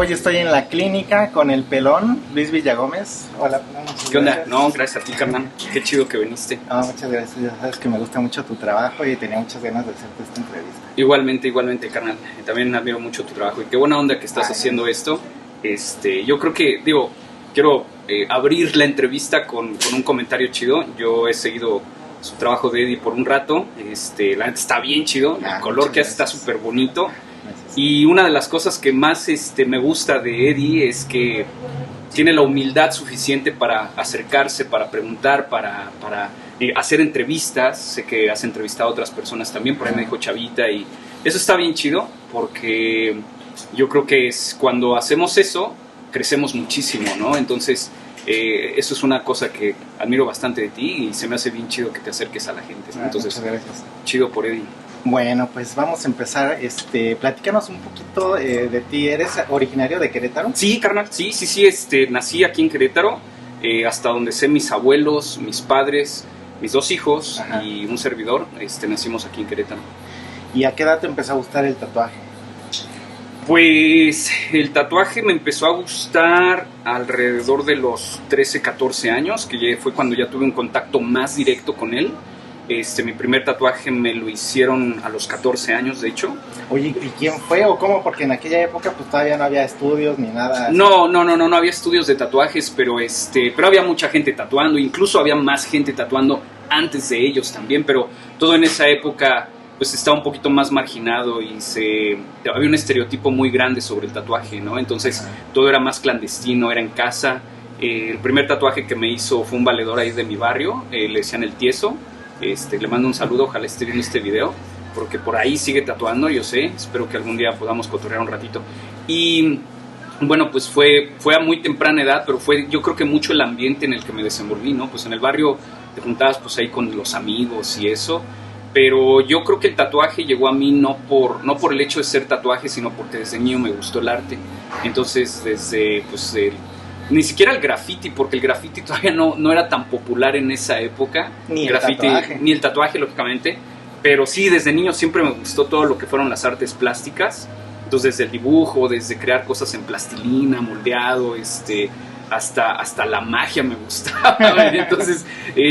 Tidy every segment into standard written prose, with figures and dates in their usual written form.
Hoy estoy en la clínica con el pelón, Luis Villagómez. Hola, ¿Qué onda? No, gracias a ti, carnal. Qué chido que viniste. Muchas gracias. Ya sabes que me gusta mucho tu trabajo y tenía muchas ganas de hacerte esta entrevista. Igualmente, carnal. También admiro mucho tu trabajo y qué buena onda que estás haciendo esto. Yo creo que, quiero abrir la entrevista con un comentario chido. Yo he seguido su trabajo de Eddie por un rato. La neta está bien chido. El color que hace está súper bonito. Y una de las cosas que más me gusta de Eddie es que tiene la humildad suficiente para acercarse, para preguntar, para hacer entrevistas. Sé que has entrevistado a otras personas también, por ahí me dijo Chavita, y eso está bien chido porque yo creo que es cuando hacemos eso, crecemos muchísimo, ¿no? Entonces, eso es una cosa que admiro bastante de ti y se me hace bien chido que te acerques a la gente, ¿no? Entonces, muchas gracias. Chido por Eddie. Bueno, pues vamos a empezar. Platícanos un poquito de ti. ¿Eres originario de Querétaro? Sí, carnal, sí. Nací aquí en Querétaro, hasta donde sé mis abuelos, mis padres, mis 2 hijos. Ajá. Y un servidor, nacimos aquí en Querétaro. ¿Y a qué edad te empezó a gustar el tatuaje? Pues el tatuaje me empezó a gustar alrededor de los 13, 14 años, que fue cuando ya tuve un contacto más directo con él. Mi primer tatuaje me lo hicieron a los 14 años, de hecho. Oye, ¿y quién fue o cómo? Porque en aquella época pues todavía no había estudios ni nada. No había estudios de tatuajes, pero había mucha gente tatuando, incluso había más gente tatuando antes de ellos también, pero todo en esa época pues estaba un poquito más marginado y había un estereotipo muy grande sobre el tatuaje, ¿no? Entonces todo era más clandestino, era en casa. El primer tatuaje que me hizo fue un valedor ahí de mi barrio, le decían el Tieso. Le mando un saludo, ojalá esté viendo este video, porque por ahí sigue tatuando, yo sé, espero que algún día podamos cotorrear un ratito. Y bueno, pues fue a muy temprana edad, pero fue yo creo que mucho el ambiente en el que me desenvolví, ¿no? Pues en el barrio te juntabas pues ahí con los amigos y eso, pero yo creo que el tatuaje llegó a mí no por el hecho de ser tatuaje, sino porque desde niño me gustó el arte. Entonces desde pues ni siquiera el graffiti, porque el graffiti todavía no era tan popular en esa época. Ni el tatuaje, lógicamente. Pero sí, desde niño siempre me gustó todo lo que fueron las artes plásticas. Entonces, desde el dibujo, desde crear cosas en plastilina, moldeado, hasta la magia me gustaba. Entonces,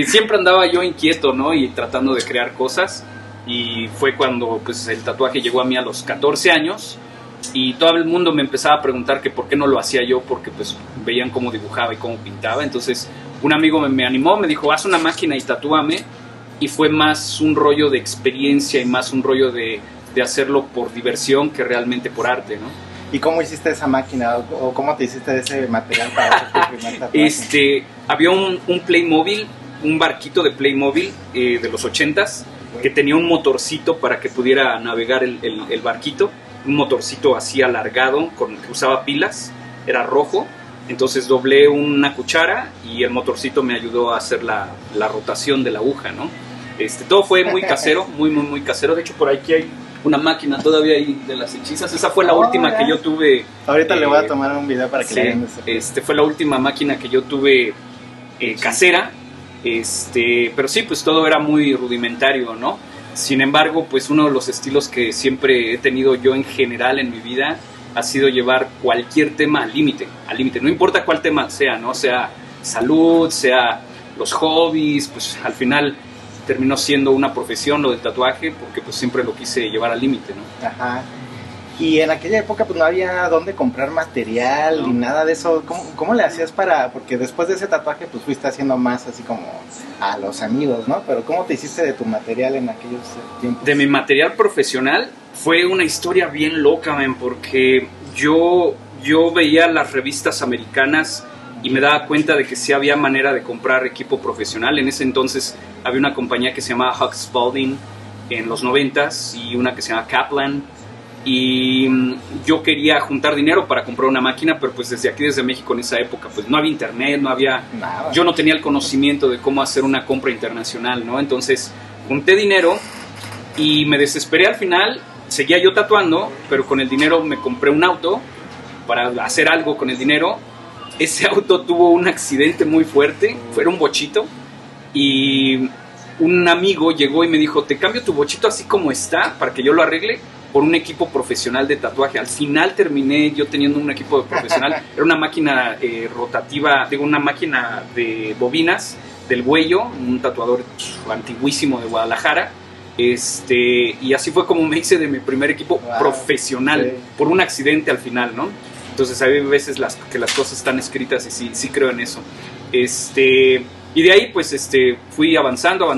siempre andaba yo inquieto, ¿no? Y tratando de crear cosas. Y fue cuando pues, el tatuaje llegó a mí a los 14 años. Y todo el mundo me empezaba a preguntar que por qué no lo hacía yo, porque pues veían cómo dibujaba y cómo pintaba. Entonces un amigo me animó, me dijo, haz una máquina y tatúame. Y fue más un rollo de experiencia y más un rollo de hacerlo por diversión que realmente por arte, ¿no? ¿Y cómo hiciste esa máquina o cómo te hiciste de ese material para hacer tu primer tatuaje? Había un Playmobil, un barquito de Playmobil de los 80s, que tenía un motorcito para que pudiera navegar el barquito. Un motorcito así alargado que usaba pilas, era rojo, entonces doblé una cuchara y el motorcito me ayudó a hacer la rotación de la aguja, ¿no? Todo fue muy casero, muy casero. De hecho, por aquí hay una máquina todavía ahí de las hechizas. Esa fue la última que yo tuve. Ahorita le voy a tomar un video para que le vean eso. Fue la última máquina que yo tuve casera, pero sí, pues todo era muy rudimentario, ¿no? Sin embargo, pues uno de los estilos que siempre he tenido yo en general en mi vida ha sido llevar cualquier tema al límite, no importa cuál tema sea, ¿no? Sea salud, sea los hobbies, pues al final terminó siendo una profesión lo del tatuaje porque pues siempre lo quise llevar al límite, ¿no? Ajá. Y en aquella época pues no había dónde comprar material ni nada de eso. ¿Cómo le hacías porque después de ese tatuaje pues fuiste haciendo más así como a los amigos, ¿no? Pero ¿cómo te hiciste de tu material en aquellos tiempos? De mi material profesional fue una historia bien loca, porque yo veía las revistas americanas y me daba cuenta de que sí había manera de comprar equipo profesional. En ese entonces había una compañía que se llamaba Huck Spalding en los 90s y una que se llama Kaplan. Y yo quería juntar dinero para comprar una máquina, pero pues desde México en esa época pues no había internet, no había nada. Yo no tenía el conocimiento de cómo hacer una compra internacional, ¿no? Entonces junté dinero y me desesperé al final. Seguía yo tatuando, pero con el dinero me compré un auto para hacer algo con el dinero. Ese auto tuvo un accidente muy fuerte, fue un bochito, y un amigo llegó y me dijo, te cambio tu bochito así como está para que yo lo arregle, por un equipo profesional de tatuaje. Al final terminé yo teniendo un equipo profesional. Era una máquina rotativa, digo, una máquina de bobinas del Güello, un tatuador antiguísimo de Guadalajara. Y así fue como me hice de mi primer equipo profesional, por un accidente al final, ¿no? Entonces hay veces que las cosas están escritas y sí creo en eso. Y de ahí pues fui avanzando.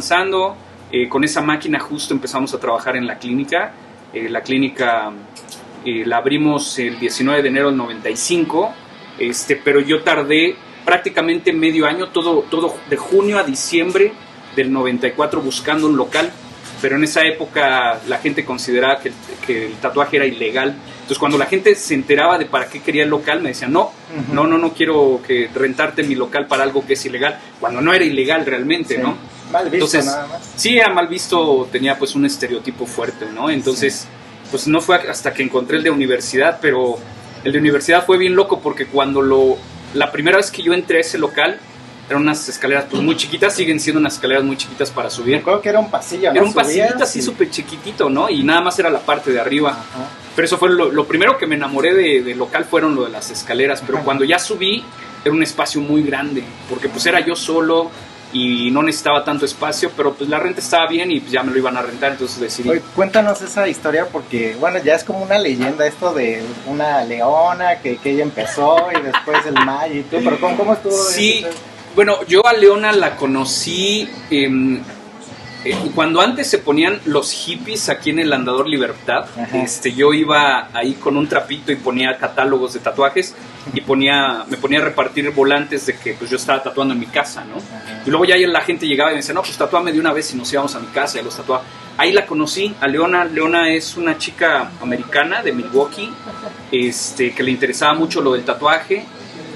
Con esa máquina justo empezamos a trabajar en la clínica. La clínica la abrimos el 19 de enero del 95, pero yo tardé prácticamente medio año, todo de junio a diciembre del 94 buscando un local. Pero en esa época la gente consideraba que el tatuaje era ilegal. Entonces cuando la gente se enteraba de para qué quería el local, me decían, no quiero rentarte mi local para algo que es ilegal, cuando no era ilegal realmente, ¿no? Mal visto. Entonces, nada más. Sí, era mal visto, tenía pues un estereotipo fuerte, ¿no? Entonces, pues no fue hasta que encontré el de universidad, pero el de universidad fue bien loco porque cuando la primera vez que yo entré a ese local, eran unas escaleras pues muy chiquitas, siguen siendo unas escaleras muy chiquitas para subir. Creo que era un pasillo, ¿no? Era un pasillito así súper chiquitito, ¿no? Y nada más era la parte de arriba. Ajá. Pero eso fue lo primero que me enamoré de local, fueron lo de las escaleras. Pero cuando ya subí, era un espacio muy grande, porque pues era yo solo y no necesitaba tanto espacio, pero pues la renta estaba bien y pues ya me lo iban a rentar, entonces decidí. Oye, cuéntanos esa historia porque, bueno, ya es como una leyenda esto de una leona que ella empezó y después el May y tú, pero ¿cómo estuvo? Sí. Bueno, yo a Leona la conocí cuando antes se ponían los hippies aquí en el Andador Libertad. Yo iba ahí con un trapito y ponía catálogos de tatuajes y me ponía a repartir volantes de que pues yo estaba tatuando en mi casa, ¿no? Y luego ya la gente llegaba y me decía, no, pues tatúame de una vez y nos íbamos a mi casa y los tatuaba. Ahí la conocí a Leona. Leona es una chica americana de Milwaukee, que le interesaba mucho lo del tatuaje.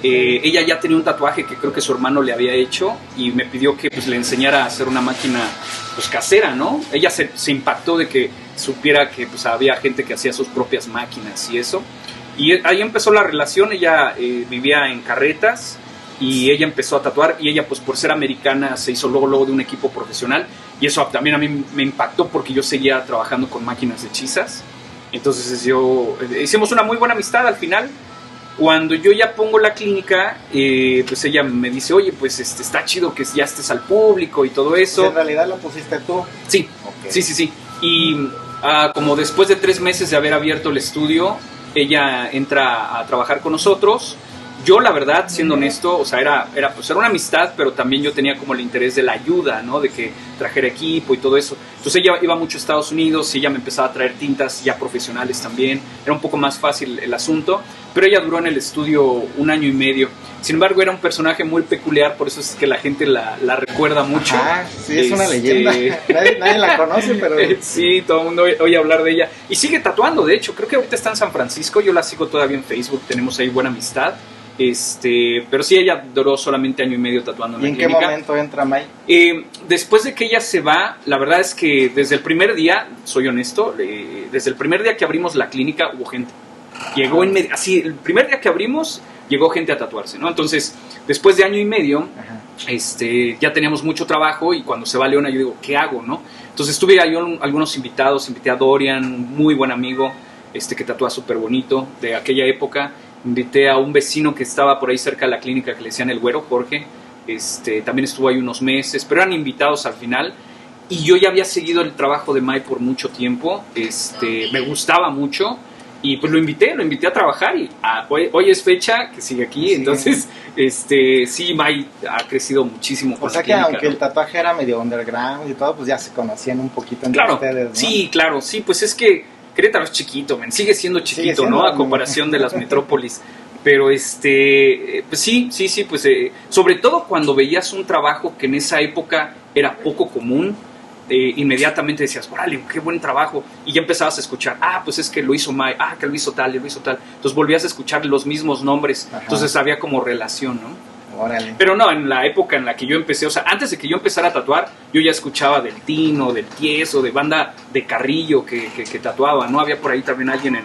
Ella ya tenía un tatuaje que creo que su hermano le había hecho y me pidió que pues, le enseñara a hacer una máquina pues, casera, ¿no? Ella se impactó de que supiera que pues, había gente que hacía sus propias máquinas y eso. Y ahí empezó la relación. Ella vivía en Carretas y ella empezó a tatuar y ella pues por ser americana se hizo luego de un equipo profesional y eso también a mí me impactó porque yo seguía trabajando con máquinas hechizas. Entonces hicimos una muy buena amistad al final. Cuando yo ya pongo la clínica, pues ella me dice, oye, pues está chido que ya estés al público y todo eso. ¿En realidad lo pusiste tú? Sí, okay. Sí. Y como después de 3 meses de haber abierto el estudio, ella entra a trabajar con nosotros. Yo, la verdad, siendo honesto, o sea, era una amistad, pero también yo tenía como el interés de la ayuda, ¿no? De que trajera equipo y todo eso. Entonces ella iba mucho a Estados Unidos y ella me empezaba a traer tintas ya profesionales también. Era un poco más fácil el asunto, pero ella duró en el estudio 1 año y medio. Sin embargo, era un personaje muy peculiar, por eso es que la gente la recuerda mucho. Ah, sí, es una leyenda. Nadie la conoce, pero... Sí, todo el mundo oye hablar de ella. Y sigue tatuando, de hecho. Creo que ahorita está en San Francisco. Yo la sigo todavía en Facebook. Tenemos ahí buena amistad. Pero sí, ella duró solamente 1 año y medio tatuando en la clínica. ¿Y en qué momento entra May? Después de que ella se va, la verdad es que desde el primer día, soy honesto, desde el primer día que abrimos la clínica hubo gente. Llegó así, el primer día que abrimos, llegó gente a tatuarse, ¿no? Entonces, después de 1 año y medio, ya teníamos mucho trabajo y cuando se va Leona yo digo, ¿qué hago, no? Entonces tuve ahí algunos invitados, invité a Dorian, un muy buen amigo, que tatúa súper bonito de aquella época. Invité a un vecino que estaba por ahí cerca de la clínica que le decían el Güero, Jorge. También estuvo ahí unos meses, pero eran invitados al final. Y yo ya había seguido el trabajo de May por mucho tiempo. Me gustaba mucho. Y pues lo invité a trabajar. Y hoy es fecha que sigue aquí. Sí. Entonces, sí, May ha crecido muchísimo. O sea que clínica, aunque, ¿no? El tatuaje era medio underground y todo, pues ya se conocían un poquito entre ustedes, ¿no? Sí, claro. Sí, pues es que Querétaro es chiquito, sigue siendo chiquito, ¿no? A comparación de las metrópolis. Pero pues sí, pues sobre todo cuando veías un trabajo que en esa época era poco común, inmediatamente decías, órale, qué buen trabajo. Y ya empezabas a escuchar, pues es que lo hizo May, que lo hizo tal. Entonces volvías a escuchar los mismos nombres. Ajá. Entonces había como relación, ¿no? Órale. Pero no, en la época en la que yo empecé, o sea, antes de que yo empezara a tatuar, yo ya escuchaba del Tino, del Tieso, de banda de Carrillo que tatuaba, ¿no? Había por ahí también alguien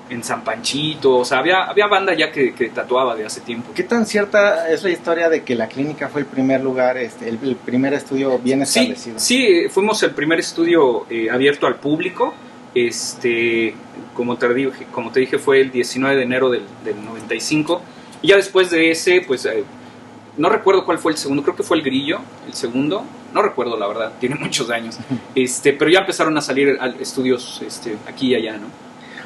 en San Panchito, o sea, había banda ya que tatuaba de hace tiempo. ¿Qué tan cierta es la historia de que la clínica fue el primer lugar, el primer estudio bien establecido? Sí, fuimos el primer estudio abierto al público. Como te dije, fue el 19 de enero del 95. Y ya después de ese, pues no recuerdo cuál fue el segundo, creo que fue el Grillo, el segundo, no recuerdo la verdad, tiene muchos años, pero ya empezaron a salir estudios aquí y allá, ¿no?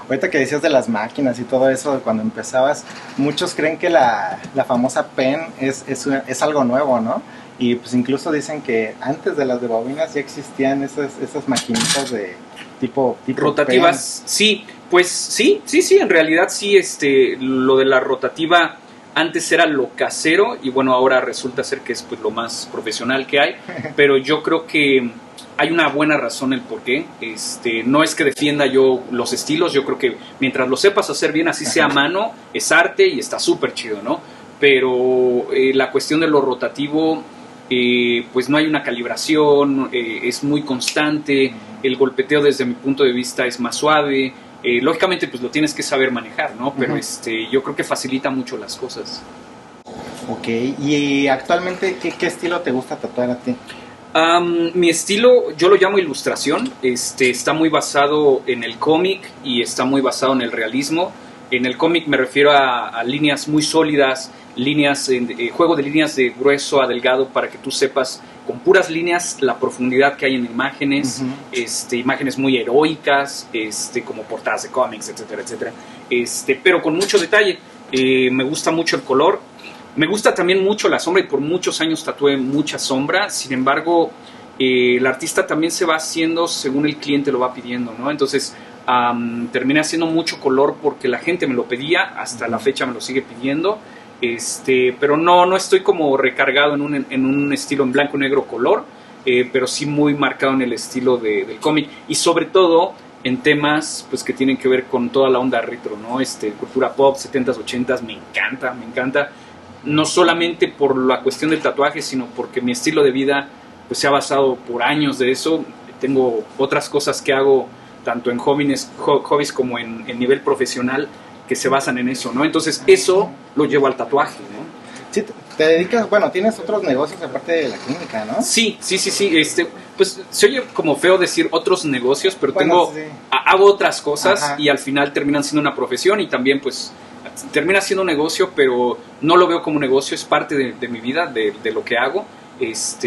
Ahorita que decías de las máquinas y todo eso, cuando empezabas, muchos creen que la famosa pen es algo nuevo, ¿no? Y pues incluso dicen que antes de las de bobinas ya existían esas maquinitas de tipo rotativas, pen. Sí, pues sí, en realidad sí, lo de la rotativa antes era lo casero y bueno, ahora resulta ser que es pues lo más profesional que hay, pero yo creo que hay una buena razón el por qué. No es que defienda yo los estilos, yo creo que mientras lo sepas hacer bien, así sea a mano, es arte y está súper chido, ¿no? Pero la cuestión de lo rotativo, pues no hay una calibración, es muy constante, el golpeteo desde mi punto de vista es más suave, lógicamente pues lo tienes que saber manejar, ¿no? Pero yo creo que facilita mucho las cosas. Ok, y actualmente, ¿qué estilo te gusta tatuar a ti? Mi estilo, yo lo llamo ilustración, está muy basado en el cómic y está muy basado en el realismo. En el cómic me refiero a líneas muy sólidas, juego de líneas de grueso a delgado para que tú sepas con puras líneas la profundidad que hay en imágenes, imágenes muy heroicas, como portadas de cómics, etcétera, etcétera, pero con mucho detalle. Me gusta mucho el color. Me gusta también mucho la sombra y por muchos años tatué mucha sombra. Sin embargo, el artista también se va haciendo según el cliente lo va pidiendo, ¿no? Entonces, terminé haciendo mucho color porque la gente me lo pedía. Hasta la fecha me lo sigue pidiendo. Pero no estoy como recargado en un estilo en blanco, negro, color. Pero sí muy marcado en el estilo del cómic. Y sobre todo en temas pues que tienen que ver con toda la onda retro, ¿no? Cultura pop, 70s, 80s, me encanta. No solamente por la cuestión del tatuaje, sino porque mi estilo de vida pues se ha basado por años de eso. Tengo otras cosas que hago tanto en hobbies como en nivel profesional que se basan en eso, ¿no? Entonces eso lo llevo al tatuaje, ¿no? Sí, te dedicas, bueno, tienes otros negocios aparte de la clínica, ¿no? Sí. Pues se oye como feo decir otros negocios, pero bueno, hago otras cosas. Ajá. Y al final terminan siendo una profesión y también pues termina siendo un negocio, pero no lo veo como un negocio, es parte de mi vida, de lo que hago.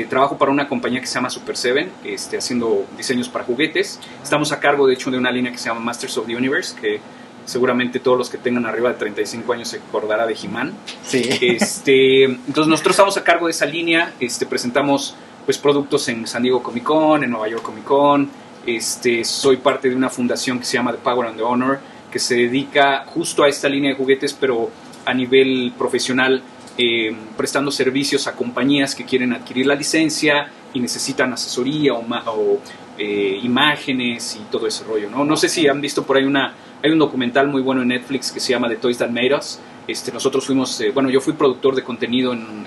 Trabajo para una compañía que se llama Super 7, haciendo diseños para juguetes. Estamos a cargo, de hecho, de una línea que se llama Masters of the Universe, que seguramente todos los que tengan arriba de 35 años se acordará de He-Man. Sí. Entonces nosotros estamos a cargo de esa línea, presentamos pues productos en San Diego Comic Con, en Nueva York Comic Con. Soy parte de una fundación que se llama The Power and the Honor, que se dedica justo a esta línea de juguetes, pero a nivel profesional, prestando servicios a compañías que quieren adquirir la licencia y necesitan asesoría o imágenes y todo ese rollo, ¿no? No sé si han visto por ahí hay un documental muy bueno en Netflix que se llama The Toys That Made Us. Nosotros fuimos, yo fui productor de contenido en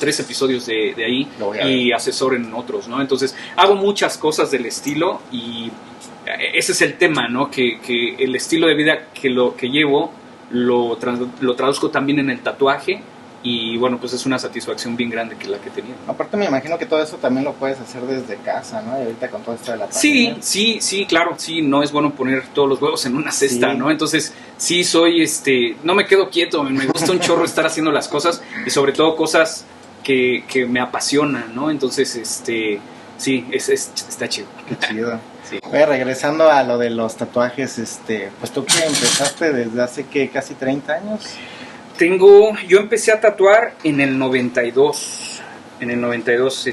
3 episodios de ahí y asesor en otros, ¿no? Entonces hago muchas cosas del estilo y ese es el tema, ¿no? Que el estilo de vida que llevo lo traduzco también en el tatuaje y bueno, pues es una satisfacción bien grande que la que he tenido. Aparte me imagino que todo eso también lo puedes hacer desde casa, ¿no? Y ahorita con todo esto de la pandemia. Sí, claro, sí, no es bueno poner todos los huevos en una cesta, ¿no? Entonces sí soy, no me quedo quieto, me gusta un chorro estar haciendo las cosas y sobre todo cosas que me apasionan, ¿no? Entonces, sí, está chido. Qué chido. Sí. Oye, regresando a lo de los tatuajes, pues tú que empezaste desde hace casi 30 años. Yo empecé a tatuar en el 92. En el 92,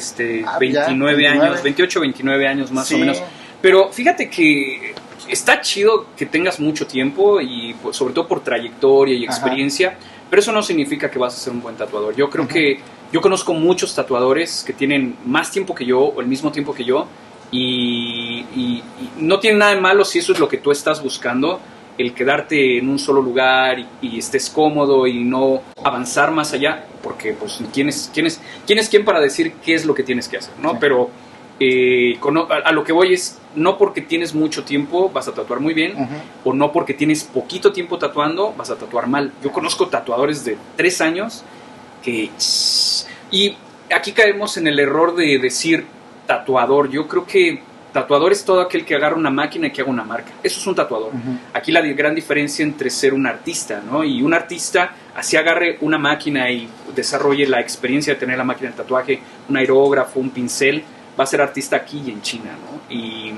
29 años, 28, 29 años más o menos. Pero fíjate que está chido que tengas mucho tiempo y pues, sobre todo por trayectoria y experiencia, pero eso no significa que vas a ser un buen tatuador. Yo creo que yo conozco muchos tatuadores que tienen más tiempo que yo o el mismo tiempo que yo y no tiene nada de malo si eso es lo que tú estás buscando, el quedarte en un solo lugar y estés cómodo y no avanzar más allá, porque pues ¿quién es quién para decir qué es lo que tienes que hacer, ¿no? Sí. Pero a lo que voy es, no porque tienes mucho tiempo vas a tatuar muy bien, o no porque tienes poquito tiempo tatuando vas a tatuar mal. Yo conozco tatuadores de 3 años y aquí caemos en el error de decir tatuador. Yo creo que tatuador es todo aquel que agarra una máquina y que haga una marca. Eso es un tatuador. Aquí la gran diferencia entre ser un artista, ¿no? Y un artista, así agarre una máquina y desarrolle la experiencia de tener la máquina de tatuaje, un aerógrafo, un pincel, va a ser artista aquí y en China, ¿no? Y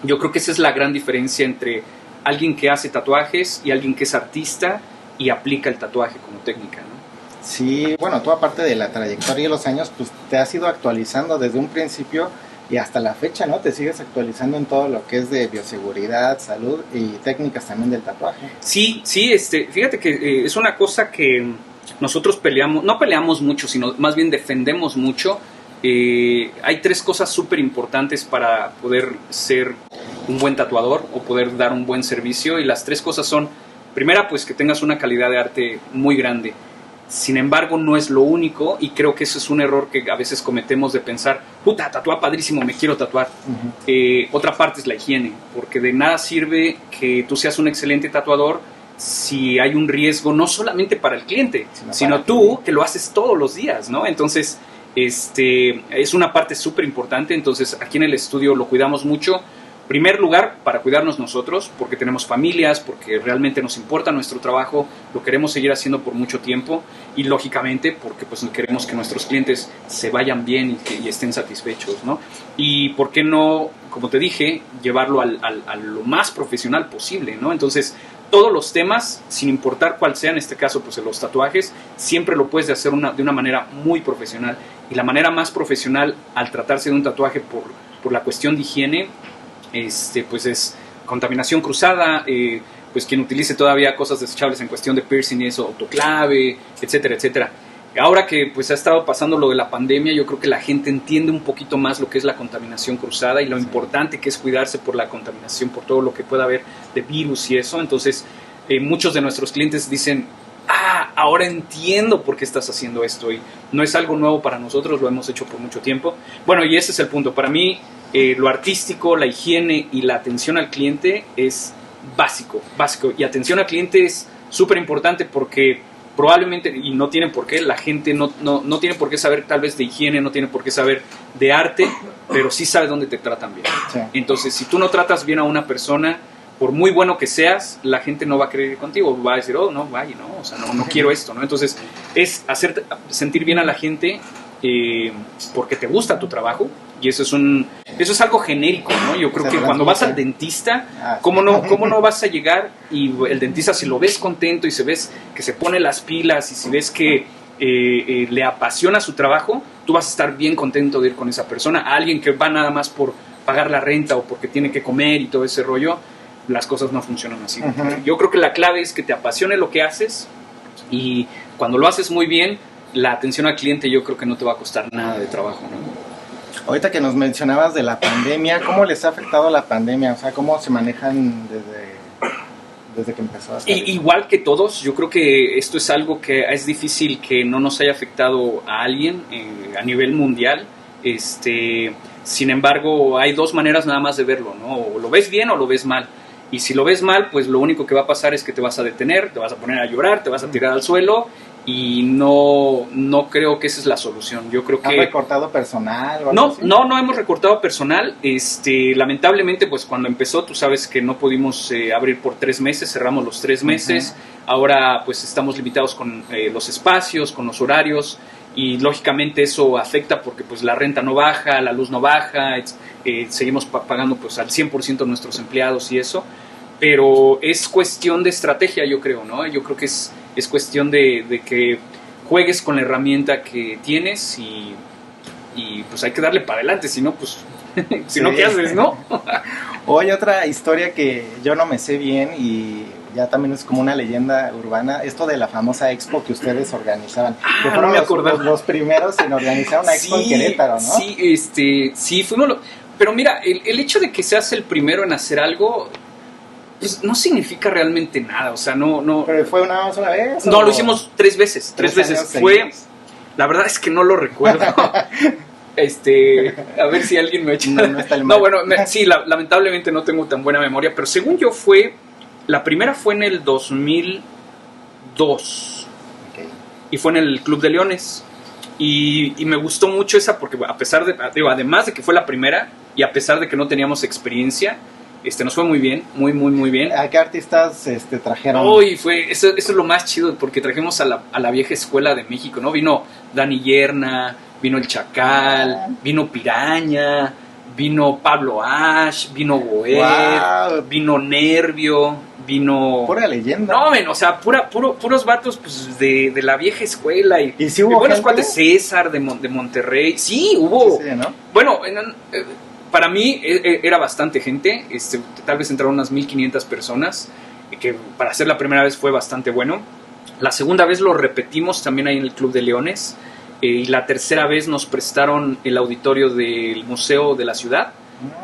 yo creo que esa es la gran diferencia entre alguien que hace tatuajes y alguien que es artista y aplica el tatuaje como técnica, ¿no? Sí, bueno, tú aparte de la trayectoria y los años, pues te has ido actualizando desde un principio y hasta la fecha, ¿no? Te sigues actualizando en todo lo que es de bioseguridad, salud y técnicas también del tatuaje. Sí, fíjate que es una cosa que nosotros peleamos, no peleamos mucho, sino más bien defendemos mucho. Hay 3 cosas súper importantes para poder ser un buen tatuador o poder dar un buen servicio, y las 3 cosas son: primera, pues que tengas una calidad de arte muy grande. Sin embargo, no es lo único, y creo que eso es un error que a veces cometemos de pensar, puta, tatúa padrísimo, me quiero tatuar. Otra parte es la higiene, porque de nada sirve que tú seas un excelente tatuador si hay un riesgo no solamente para el cliente, sino tú, que lo haces todos los días, ¿no? Entonces, es una parte súper importante. Entonces, aquí en el estudio lo cuidamos mucho. Primer lugar, para cuidarnos nosotros, porque tenemos familias, porque realmente nos importa nuestro trabajo, lo queremos seguir haciendo por mucho tiempo, y lógicamente porque pues queremos que nuestros clientes se vayan bien y estén satisfechos, ¿no? Y por qué no, como te dije, llevarlo a lo más profesional posible, ¿no? Entonces, todos los temas, sin importar cuál sea, en este caso pues los tatuajes, siempre lo puedes hacer de una manera muy profesional, y la manera más profesional al tratarse de un tatuaje por la cuestión de higiene, pues es contaminación cruzada, pues quien utilice todavía cosas desechables en cuestión de piercing y eso, autoclave, etcétera, etcétera. Ahora que pues ha estado pasando lo de la pandemia, yo creo que la gente entiende un poquito más lo que es la contaminación cruzada y lo importante que es cuidarse por la contaminación, por todo lo que pueda haber de virus y eso. Entonces, muchos de nuestros clientes dicen, ahora entiendo por qué estás haciendo esto, y no es algo nuevo para nosotros, lo hemos hecho por mucho tiempo. Bueno, y ese es el punto. Para mí, lo artístico, la higiene y la atención al cliente es básico, y atención al cliente es súper importante, porque probablemente, y no tiene por qué, la gente no tiene por qué saber tal vez de higiene, no tiene por qué saber de arte, pero sí sabe dónde te tratan bien. Sí. Entonces, si tú no tratas bien a una persona, por muy bueno que seas, la gente no va a querer ir contigo, va a decir, oh, no, vaya, no, o sea, no quiero esto, ¿no? Entonces, es hacer sentir bien a la gente porque te gusta tu trabajo, y eso es algo genérico, ¿no? Yo creo que cuando vas al dentista, ¿cómo no vas a llegar y el dentista, si lo ves contento y si ves que se pone las pilas y si ves que le apasiona su trabajo, tú vas a estar bien contento de ir con esa persona? A alguien que va nada más por pagar la renta o porque tiene que comer y todo ese rollo, las cosas no funcionan así. Uh-huh. Yo creo que la clave es que te apasione lo que haces, y cuando lo haces muy bien, la atención al cliente yo creo que no te va a costar nada de trabajo, ¿no? Ahorita que nos mencionabas de la pandemia, ¿cómo les ha afectado la pandemia? O sea, ¿cómo se manejan desde que empezó hasta igual que todos, yo creo que esto es algo que es difícil que no nos haya afectado a alguien a nivel mundial. Sin embargo, hay 2 maneras nada más de verlo, ¿no? O lo ves bien o lo ves mal. Y si lo ves mal, pues lo único que va a pasar es que te vas a detener, te vas a poner a llorar, te vas a tirar al suelo, y no creo que esa es la solución. Yo creo que... ¿Han recortado personal o algo así? No hemos recortado personal. Lamentablemente, pues cuando empezó, tú sabes que no pudimos abrir por 3 meses, cerramos los 3 meses. Uh-huh. Ahora pues estamos limitados con los espacios, con los horarios, y lógicamente eso afecta porque pues la renta no baja, la luz no baja, seguimos pagando pues al 100% nuestros empleados y eso. Pero es cuestión de estrategia, yo creo, ¿no? Yo creo que es cuestión de que juegues con la herramienta que tienes, y pues hay que darle para adelante, si no, pues, si no, ¿qué haces, no? Oye, otra historia que yo no me sé bien y ya también es como una leyenda urbana, esto de la famosa expo que ustedes organizaban. Que fueron los primeros en organizar una expo en Querétaro, ¿no? Sí, fuimos pero mira, el hecho de que seas el primero en hacer algo, pues no significa realmente nada, o sea, no. ¿Pero fue una sola vez? No, lo hicimos 3 veces. 3 veces. Fue, la verdad es que no lo recuerdo. A ver si alguien me echa. No está el mal. No, bueno, sí, lamentablemente no tengo tan buena memoria, pero según yo la primera fue en el 2002. Okay. Y fue en el Club de Leones. Y me gustó mucho esa porque, a pesar de, además de que fue la primera, y a pesar de que no teníamos experiencia, nos fue muy bien, muy bien. ¿A qué artistas trajeron? Eso es lo más chido, porque trajimos a la vieja escuela de México, ¿no? Vino Dani Yerna, vino El Chacal, vino Piraña, vino Pablo Ash, vino Goer, vino Nervio, vino... Pura leyenda. No, o sea, puros vatos pues, de la vieja escuela. ¿Y sí hubo buenos cuates, César de Monterrey. Sí, hubo. Sí, ¿no? Bueno, para mí era bastante gente, tal vez entraron unas 1500 personas, que para ser la primera vez fue bastante bueno. La segunda vez lo repetimos también ahí en el Club de Leones, y la tercera vez nos prestaron el auditorio del Museo de la Ciudad,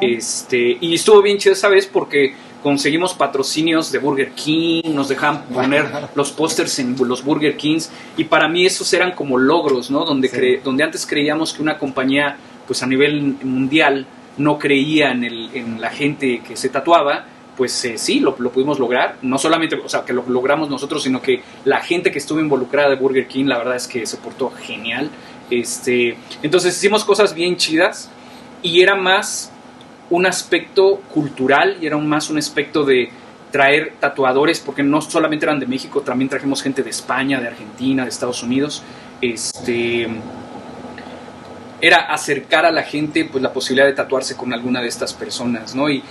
y estuvo bien chido esa vez porque conseguimos patrocinios de Burger King, nos dejaban poner los pósters en los Burger Kings, y para mí esos eran como logros, ¿no? Donde antes creíamos que una compañía pues a nivel mundial no creía en la gente que se tatuaba, pues sí, lo pudimos lograr. No solamente, o sea, que lo logramos nosotros, sino que la gente que estuvo involucrada de Burger King, la verdad es que se portó genial. Entonces hicimos cosas bien chidas y era más un aspecto cultural y era más un aspecto de traer tatuadores, porque no solamente eran de México, también trajimos gente de España, de Argentina, de Estados Unidos. Era acercar a la gente pues la posibilidad de tatuarse con alguna de estas personas, ¿no? Y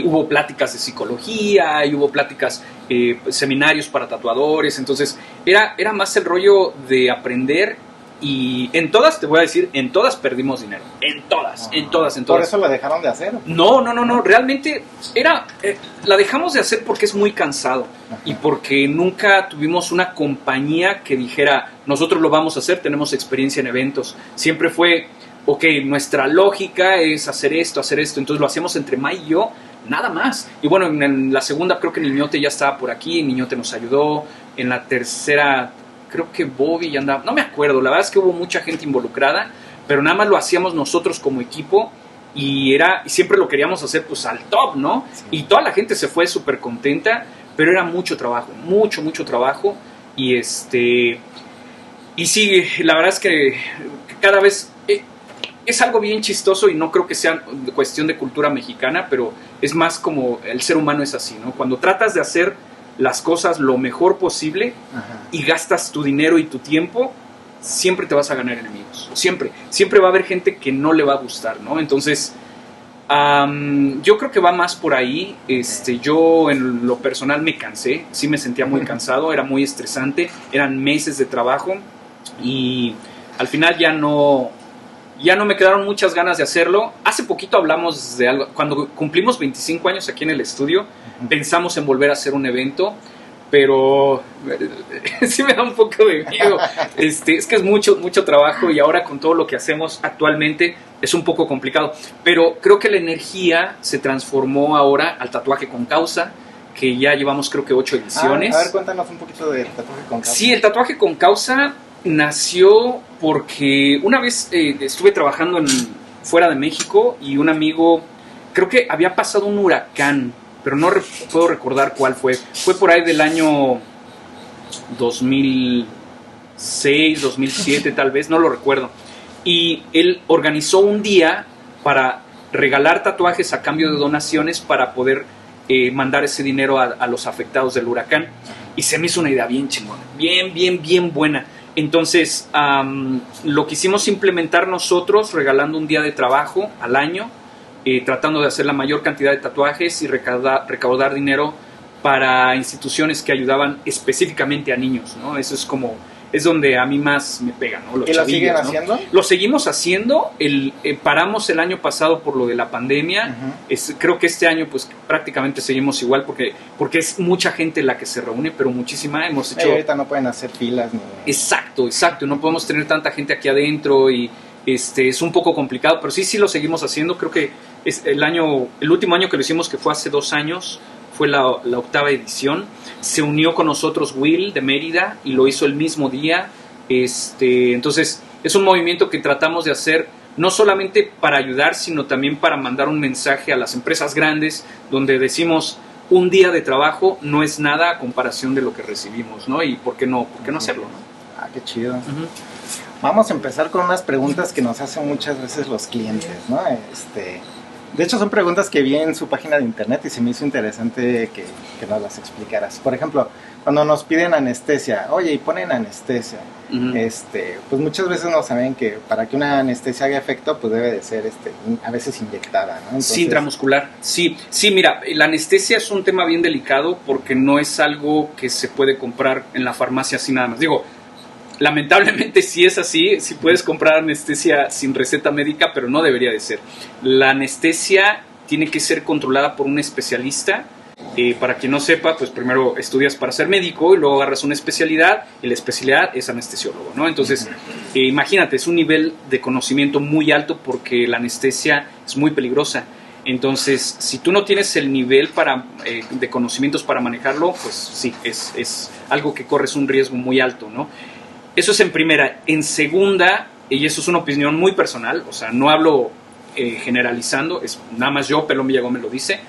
hubo pláticas de psicología, y hubo pláticas, seminarios para tatuadores. Entonces era más el rollo de aprender, y en todas, te voy a decir, en todas perdimos dinero, en todas. ¿Por eso la dejaron de hacer? No, realmente la dejamos de hacer porque es muy cansado. Ajá. Y porque nunca tuvimos una compañía que dijera, nosotros lo vamos a hacer, tenemos experiencia en eventos. Siempre fue, ok, nuestra lógica es hacer esto, entonces lo hacemos entre May y yo, nada más. Y bueno, en la segunda creo que Niñote ya estaba por aquí, Niñote nos ayudó. En la tercera creo que Bobby ya andaba, no me acuerdo, la verdad es que hubo mucha gente involucrada, pero nada más lo hacíamos nosotros como equipo, y siempre lo queríamos hacer pues al top, ¿no? Sí. Y toda la gente se fue súper contenta, pero era mucho trabajo, mucho trabajo, y sí, la verdad es que cada vez es algo bien chistoso, y no creo que sea cuestión de cultura mexicana, pero es más como el ser humano es así, ¿no? Cuando tratas de hacer las cosas lo mejor posible, ajá, y gastas tu dinero y tu tiempo, siempre te vas a ganar enemigos. Siempre va a haber gente que no le va a gustar, ¿no? Entonces, yo creo que va más por ahí. Yo en lo personal me cansé, sí me sentía muy cansado, era muy estresante, eran meses de trabajo, y al final ya no me quedaron muchas ganas de hacerlo. Hace poquito hablamos de algo, cuando cumplimos 25 años aquí en el estudio, pensamos en volver a hacer un evento, pero sí me da un poco de miedo. Es que es mucho trabajo, y ahora con todo lo que hacemos actualmente es un poco complicado. Pero creo que la energía se transformó ahora al tatuaje con causa, que ya llevamos creo que 8 ediciones. A ver, cuéntanos un poquito del tatuaje con causa. Sí, el tatuaje con causa nació porque una vez estuve trabajando fuera de México, y un amigo, creo que había pasado un huracán, pero no puedo recordar cuál fue. Fue por ahí del año 2006, 2007 tal vez, no lo recuerdo. Y él organizó un día para regalar tatuajes a cambio de donaciones para poder mandar ese dinero a los afectados del huracán. Y se me hizo una idea bien chingona, bien buena. Entonces, lo quisimos implementar nosotros, regalando un día de trabajo al año, tratando de hacer la mayor cantidad de tatuajes y recaudar dinero para instituciones que ayudaban específicamente a niños, ¿no? Eso es donde a mí más me pega, ¿no? ¿Y lo siguen haciendo? Lo seguimos haciendo. Paramos el año pasado por lo de la pandemia. Uh-huh. Creo que este año pues prácticamente seguimos igual, porque es mucha gente la que se reúne, pero muchísima. Hemos hecho... ahorita no pueden hacer filas ni... Exacto, no podemos tener tanta gente aquí adentro, y es un poco complicado, pero sí lo seguimos haciendo. Creo que es el último año que lo hicimos, que fue hace 2 años, fue la 8ª edición. Se unió con nosotros Will de Mérida y lo hizo el mismo día. Entonces es un movimiento que tratamos de hacer no solamente para ayudar, sino también para mandar un mensaje a las empresas grandes, donde decimos, un día de trabajo no es nada a comparación de lo que recibimos, ¿no? Y ¿por qué no hacerlo, no? Qué chido. Uh-huh. Vamos a empezar con unas preguntas que nos hacen muchas veces los clientes, ¿no? De hecho, son preguntas que vi en su página de internet y se me hizo interesante que nos las explicaras. Por ejemplo, cuando nos piden anestesia, oye, y ponen anestesia, Uh-huh. pues muchas veces no saben que para que una anestesia haga efecto, pues debe de ser a veces inyectada, ¿no? Entonces, Sí, intramuscular. Sí, sí, mira, la anestesia es un tema bien delicado porque no es algo que se puede comprar en la farmacia así nada más. Digo, lamentablemente sí es así, sí puedes comprar anestesia sin receta médica, pero no debería de ser. La anestesia tiene que ser controlada por un especialista. Para quien no sepa, pues primero estudias para ser médico y luego agarras una especialidad y la especialidad es anestesiólogo, ¿no? Entonces, imagínate, es un nivel de conocimiento muy alto porque la anestesia es muy peligrosa. Entonces, si tú no tienes el nivel de conocimientos para manejarlo, pues sí, es algo que corres un riesgo muy alto, ¿no? Eso es en primera. En segunda, y eso es una opinión muy personal, o sea, no hablo generalizando, es nada más yo, Pelón Villagómez lo dice.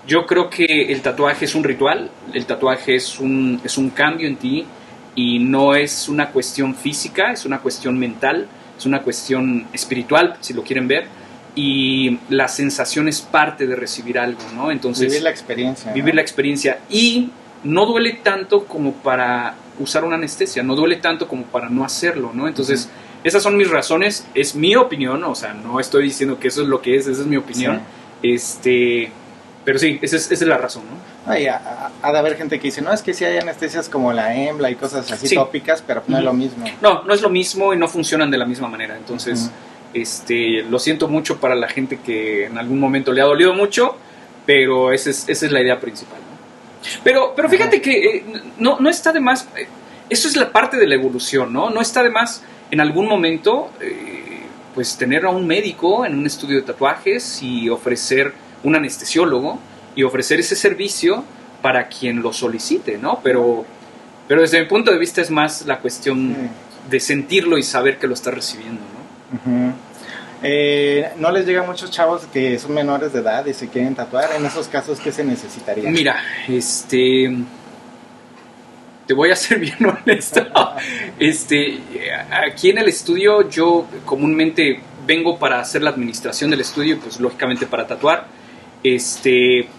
Yo creo que el tatuaje es un ritual, el tatuaje es un cambio en ti y no es una cuestión física, es una cuestión mental, es una cuestión espiritual, si lo quieren ver, y la sensación es parte de recibir algo, ¿no? Entonces, vivir la experiencia. Vivir ¿no? la experiencia y no duele tanto como para usar una anestesia, no duele tanto como para no hacerlo, ¿no? Entonces, esas son mis razones, es mi opinión, o sea, no estoy diciendo que eso es lo que es, esa es mi opinión, Sí. Pero sí, esa es la razón, ¿no? Ay, ha de haber gente que dice, no, es que sí hay anestesias como la EMBLA y cosas así Sí. tópicas, pero no es lo mismo. No es lo mismo y no funcionan de la misma manera. Entonces, lo siento mucho para la gente que en algún momento le ha dolido mucho, pero esa es la idea principal, ¿no? Pero fíjate que no está de más, eso es la parte de la evolución, ¿no? No está de más en algún momento, pues tener a un médico en un estudio de tatuajes y ofrecer un anestesiólogo y ofrecer ese servicio para quien lo solicite, ¿no? Pero desde mi punto de vista es más la cuestión de sentirlo y saber que lo está recibiendo, ¿no? ¿No les llega a muchos chavos que son menores de edad y se quieren tatuar? En esos casos, ¿qué se necesitaría? Mira, te voy a ser bien honesto. Aquí en el estudio yo comúnmente vengo para hacer la administración del estudio, pues lógicamente para tatuar.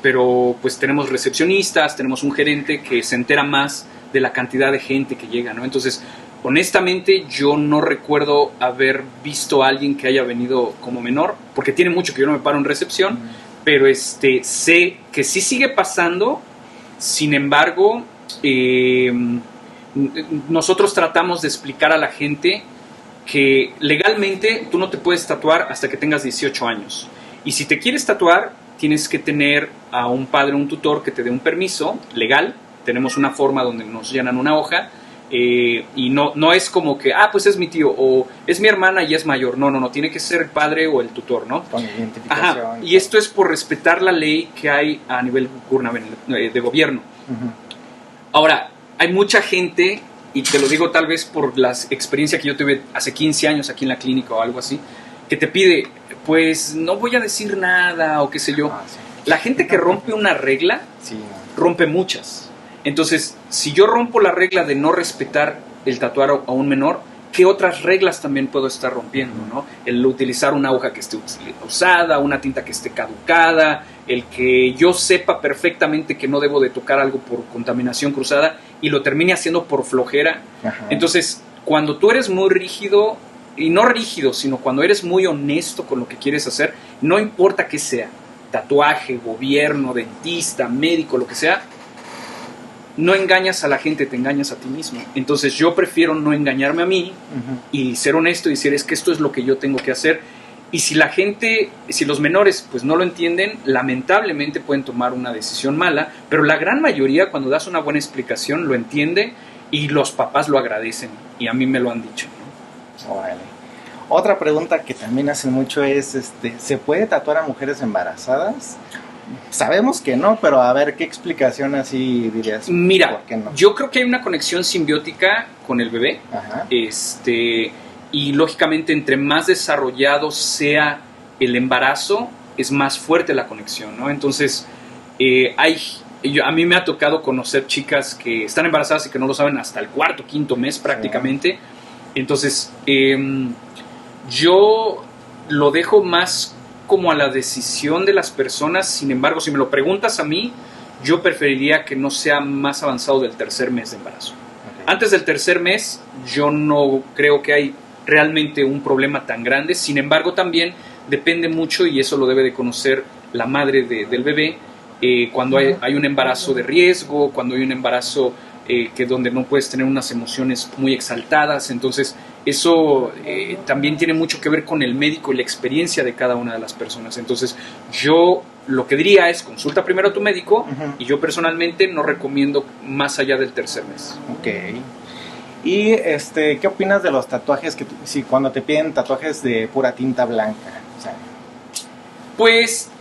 Pero pues tenemos recepcionistas, tenemos un gerente que se entera más de la cantidad de gente que llega, ¿no? Entonces, honestamente, yo no recuerdo haber visto a alguien que haya venido como menor, porque tiene mucho que yo no me paro en recepción, pero sé que sí sigue pasando. Sin embargo, nosotros tratamos de explicar a la gente que legalmente tú no te puedes tatuar hasta que tengas 18 años. Y si te quieres tatuar, tienes que tener a un padre o un tutor que te dé un permiso legal. Tenemos una forma donde nos llenan una hoja y no es como que, pues es mi tío o es mi hermana y es mayor. No, tiene que ser el padre o el tutor, ¿no? Con identificación. Ajá, y esto es por respetar la ley que hay a nivel de gobierno. Ahora, hay mucha gente, y te lo digo tal vez por la experiencia que yo tuve hace 15 años aquí en la clínica o algo así, que te pide, pues no voy a decir nada o qué sé yo. Sí. La gente que rompe una regla, rompe muchas. Entonces, si yo rompo la regla de no respetar el tatuar a un menor, ¿qué otras reglas también puedo estar rompiendo, ¿no? El utilizar una hoja que esté usada, una tinta que esté caducada, el que yo sepa perfectamente que no debo de tocar algo por contaminación cruzada y lo termine haciendo por flojera. Ajá. Entonces, cuando tú eres muy rígido, y no rígido, sino cuando eres muy honesto con lo que quieres hacer, no importa qué sea, tatuaje, gobierno, dentista, médico, lo que sea, no engañas a la gente, te engañas a ti mismo. Entonces yo prefiero no engañarme a mí y ser honesto y decir, es que esto es lo que yo tengo que hacer. Y si la gente, si los menores pues no lo entienden, lamentablemente pueden tomar una decisión mala, pero la gran mayoría cuando das una buena explicación lo entiende y los papás lo agradecen y a mí me lo han dicho, ¿no? Órale. Otra pregunta que también hacen mucho es, ¿se puede tatuar a mujeres embarazadas? Sabemos que no, pero a ver, ¿qué explicación así dirías? Mira, ¿por qué no? Yo creo que hay una conexión simbiótica con el bebé. Ajá. Y lógicamente entre más desarrollado sea el embarazo, es más fuerte la conexión, ¿no? Entonces, a mí me ha tocado conocer chicas que están embarazadas y que no lo saben hasta el 4º, 5º mes prácticamente. Sí. Entonces, yo lo dejo más como a la decisión de las personas. Sin embargo, si me lo preguntas a mí, yo preferiría que no sea más avanzado del tercer mes de embarazo. Okay. Antes del tercer mes, yo no creo que hay realmente un problema tan grande. Sin embargo, también depende mucho, y eso lo debe de conocer la madre del bebé, cuando hay un embarazo de riesgo, cuando hay un embarazo que donde no puedes tener unas emociones muy exaltadas. Entonces eso también tiene mucho que ver con el médico y la experiencia de cada una de las personas. Entonces yo lo que diría es consulta primero a tu médico, y yo personalmente no recomiendo más allá del tercer mes. Ok. ¿Y qué opinas de los tatuajes si cuando te piden tatuajes de pura tinta blanca? O sea, pues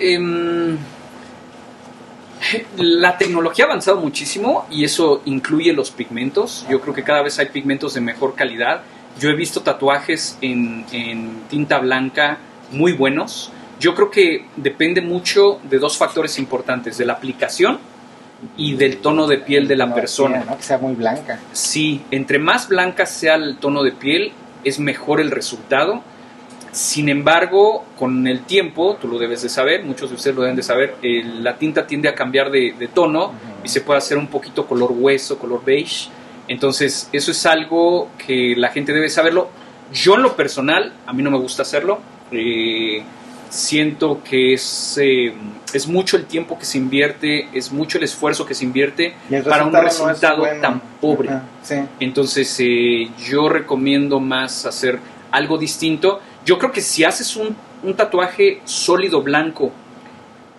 la tecnología ha avanzado muchísimo y eso incluye los pigmentos. Yo creo que cada vez hay pigmentos de mejor calidad. Yo he visto tatuajes en tinta blanca muy buenos. Yo creo que depende mucho de dos factores importantes, de la aplicación y del tono de piel de la persona. ¿No? Que sea muy blanca. Sí, entre más blanca sea el tono de piel, es mejor el resultado. Sin embargo, con el tiempo, tú lo debes de saber, muchos de ustedes lo deben de saber, la tinta tiende a cambiar de tono y se puede hacer un poquito color hueso, color beige. Entonces, eso es algo que la gente debe saberlo. Yo en lo personal, a mí no me gusta hacerlo. Siento que es mucho el tiempo que se invierte, es mucho el esfuerzo que se invierte para un resultado tan pobre. Sí. Entonces, yo recomiendo más hacer algo distinto. Yo creo que si haces un tatuaje sólido blanco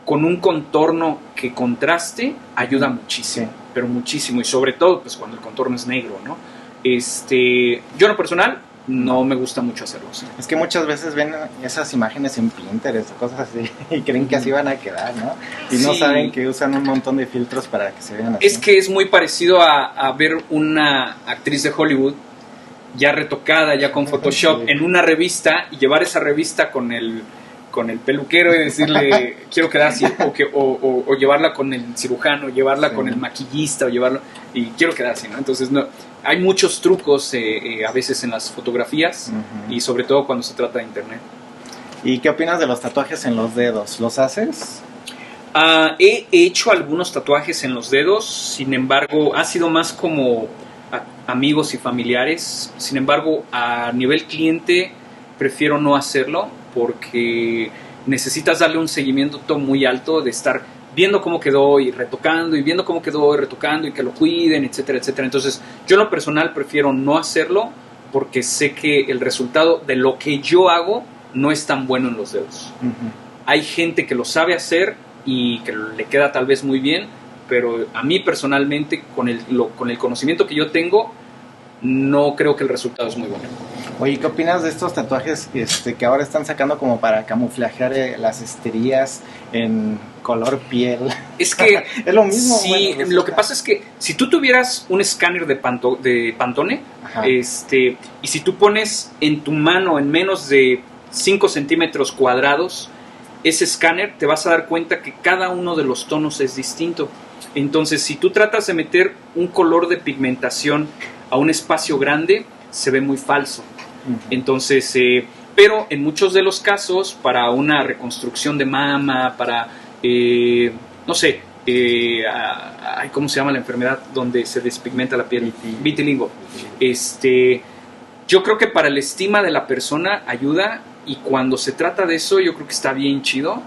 con un contorno que contraste, ayuda muchísimo, sí, pero muchísimo, y sobre todo pues cuando el contorno es negro, ¿no? Yo en lo personal no me gusta mucho hacerlo así. Es que muchas veces ven esas imágenes en Pinterest o cosas así y creen que así van a quedar, ¿no? Y no saben que usan un montón de filtros para que se vean así. Es que es muy parecido a ver una actriz de Hollywood ya retocada, ya con Photoshop, sí, en una revista, y llevar esa revista con el peluquero y decirle quiero quedar así, o llevarla con el cirujano, llevarla con el maquillista, o llevarlo y quiero quedar así, ¿no? Entonces no, hay muchos trucos a veces en las fotografías, y sobre todo cuando se trata de internet. ¿Y qué opinas de los tatuajes en los dedos? ¿Los haces? He hecho algunos tatuajes en los dedos, sin embargo ha sido más como amigos y familiares. Sin embargo, a nivel cliente prefiero no hacerlo porque necesitas darle un seguimiento muy alto de estar viendo cómo quedó y retocando y viendo cómo quedó y retocando y que lo cuiden, etcétera, etcétera. Entonces, yo en lo personal prefiero no hacerlo porque sé que el resultado de lo que yo hago no es tan bueno en los dedos. Hay gente que lo sabe hacer y que le queda tal vez muy bien, pero a mí personalmente, con el conocimiento que yo tengo, no creo que el resultado es muy bueno. Oye, ¿qué opinas de estos tatuajes que ahora están sacando como para camuflajear las estrías en color piel? Es que es lo mismo. Sí, bueno, lo que pasa es que si tú tuvieras un escáner de Pantone, y si tú pones en tu mano en menos de 5 centímetros cuadrados ese escáner, te vas a dar cuenta que cada uno de los tonos es distinto. Entonces, si tú tratas de meter un color de pigmentación a un espacio grande, se ve muy falso. Entonces, pero en muchos de los casos, para una reconstrucción de mama, para, no sé, ¿cómo se llama la enfermedad donde se despigmenta la piel? Vitiligo. Yo creo que para la estima de la persona ayuda, y cuando se trata de eso, yo creo que está bien chido.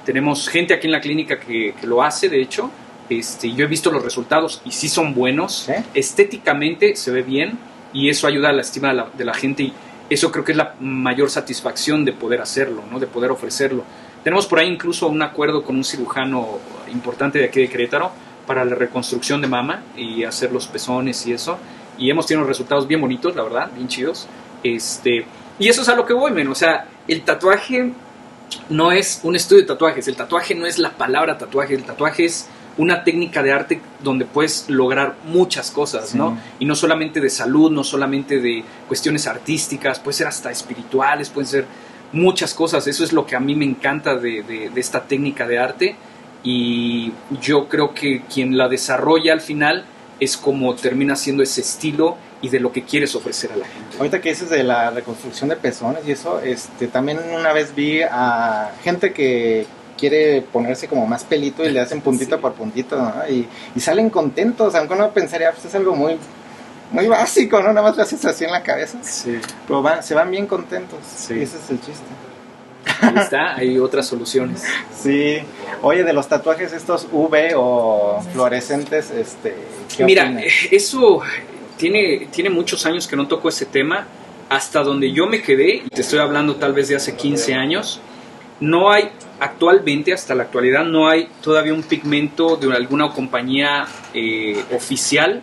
Tenemos gente aquí en la clínica que lo hace, de hecho. Yo he visto los resultados y sí son buenos. ¿Sí? Estéticamente se ve bien y eso ayuda a la estima de la gente, y eso creo que es la mayor satisfacción de poder hacerlo, ¿no? De poder ofrecerlo. Tenemos por ahí incluso un acuerdo con un cirujano importante de aquí de Querétaro para la reconstrucción de mama y hacer los pezones y eso. Y hemos tenido resultados bien bonitos, la verdad, bien chidos. Y eso es a lo que voy, o sea, el tatuaje no es un estudio de tatuajes, el tatuaje no es la palabra tatuaje, el tatuaje es una técnica de arte donde puedes lograr muchas cosas, ¿no? Y no solamente de salud, no solamente de cuestiones artísticas, puede ser hasta espirituales, pueden ser muchas cosas. Eso es lo que a mí me encanta de esta técnica de arte, y yo creo que quien la desarrolla al final es como termina siendo ese estilo y de lo que quieres ofrecer a la gente. Ahorita que dices de la reconstrucción de pezones y eso, también una vez vi a gente que quiere ponerse como más pelito y le hacen puntito por puntito, ¿no? Y salen contentos, aunque uno pensaría, pues es algo muy, muy básico, ¿no? Nada más lo haces así en la cabeza. Sí. Pero se van bien contentos. Sí. Y ese es el chiste. Ahí está, hay otras soluciones. Sí. Oye, de los tatuajes estos UV o fluorescentes, ¿qué Mira, opinas? eso tiene muchos años que no toco ese tema. Hasta donde yo me quedé, y te estoy hablando tal vez de hace 15 años, no hay actualmente, hasta la actualidad, no hay todavía un pigmento de alguna compañía oficial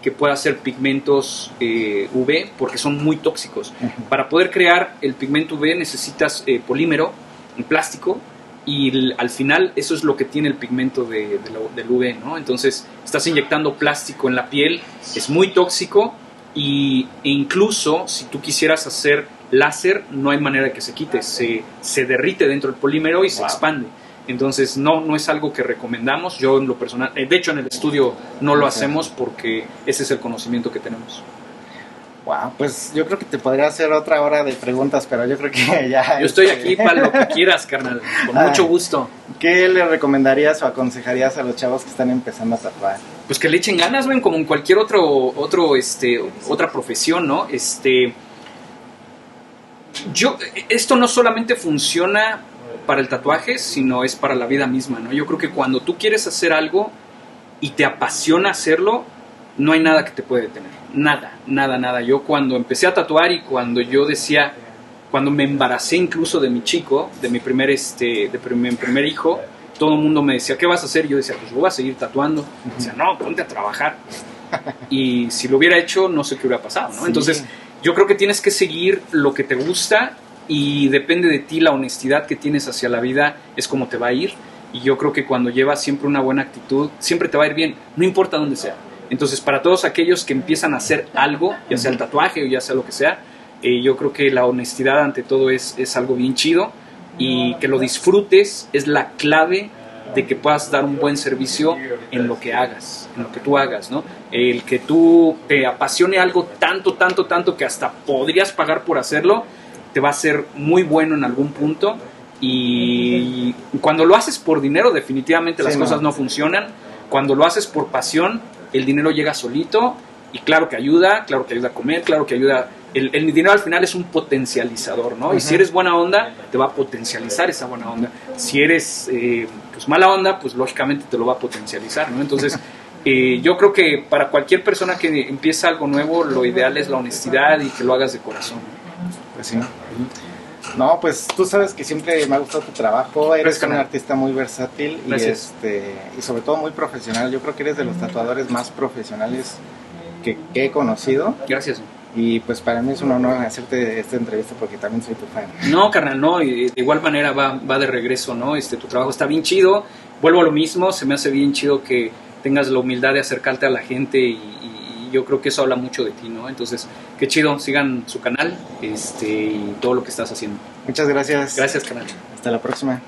que pueda hacer pigmentos UV, porque son muy tóxicos. Uh-huh. Para poder crear el pigmento UV necesitas polímero, un plástico, y al final eso es lo que tiene el pigmento del UV, ¿no? Entonces estás inyectando plástico en la piel, es muy tóxico, e incluso si tú quisieras hacer láser, no hay manera de que se quite, se derrite dentro del polímero y se expande. Entonces no es algo que recomendamos. Yo en lo personal, de hecho en el estudio no lo hacemos porque ese es el conocimiento que tenemos. Wow, pues yo creo que te podría hacer otra hora de preguntas, pero yo creo que ya... Yo estoy aquí para lo que quieras, carnal, con mucho gusto. ¿Qué le recomendarías o aconsejarías a los chavos que están empezando a tatuar? Pues que le echen ganas, ven, como en cualquier otra profesión, ¿no? Esto no solamente funciona para el tatuaje, sino es para la vida misma, ¿no? Yo creo que cuando tú quieres hacer algo y te apasiona hacerlo, no hay nada que te puede detener. Nada. Yo cuando empecé a tatuar y cuando me embaracé incluso de mi chico, de mi primer hijo, todo el mundo me decía, ¿qué vas a hacer? Y yo decía, pues voy a seguir tatuando. Uh-huh. Decía, no, ponte a trabajar. Y si lo hubiera hecho, no sé qué hubiera pasado, ¿no? Sí. Entonces, yo creo que tienes que seguir lo que te gusta y depende de ti, la honestidad que tienes hacia la vida es como te va a ir. Y yo creo que cuando llevas siempre una buena actitud, siempre te va a ir bien, no importa dónde sea. Entonces, para todos aquellos que empiezan a hacer algo, ya sea el tatuaje o ya sea lo que sea, yo creo que la honestidad ante todo es algo bien chido, y que lo disfrutes es la clave de que puedas dar un buen servicio en lo que hagas, en lo que tú hagas, ¿no? El que tú te apasione algo tanto que hasta podrías pagar por hacerlo, te va a ser muy bueno en algún punto. Y cuando lo haces por dinero, definitivamente las cosas no funcionan. Cuando lo haces por pasión, el dinero llega solito, y claro que ayuda a comer, claro que ayuda. El dinero al final es un potencializador, ¿no? Uh-huh. Y si eres buena onda, te va a potencializar esa buena onda. Si eres pues mala onda, pues lógicamente te lo va a potencializar, ¿no? Entonces, yo creo que para cualquier persona que empieza algo nuevo, lo ideal es la honestidad y que lo hagas de corazón. Pues sí. No, pues tú sabes que siempre me ha gustado tu trabajo, eres un artista muy versátil y sobre todo muy profesional. Yo creo que eres de los tatuadores más profesionales que he conocido. Gracias. Y pues para mí es un honor hacerte esta entrevista porque también soy tu fan. No, carnal, no, y de igual manera va de regreso, ¿no? Tu trabajo está bien chido, vuelvo a lo mismo, se me hace bien chido que tengas la humildad de acercarte a la gente y yo creo que eso habla mucho de ti, ¿no? Entonces, qué chido, sigan su canal y todo lo que estás haciendo. Muchas gracias. Gracias, carnal. Hasta la próxima.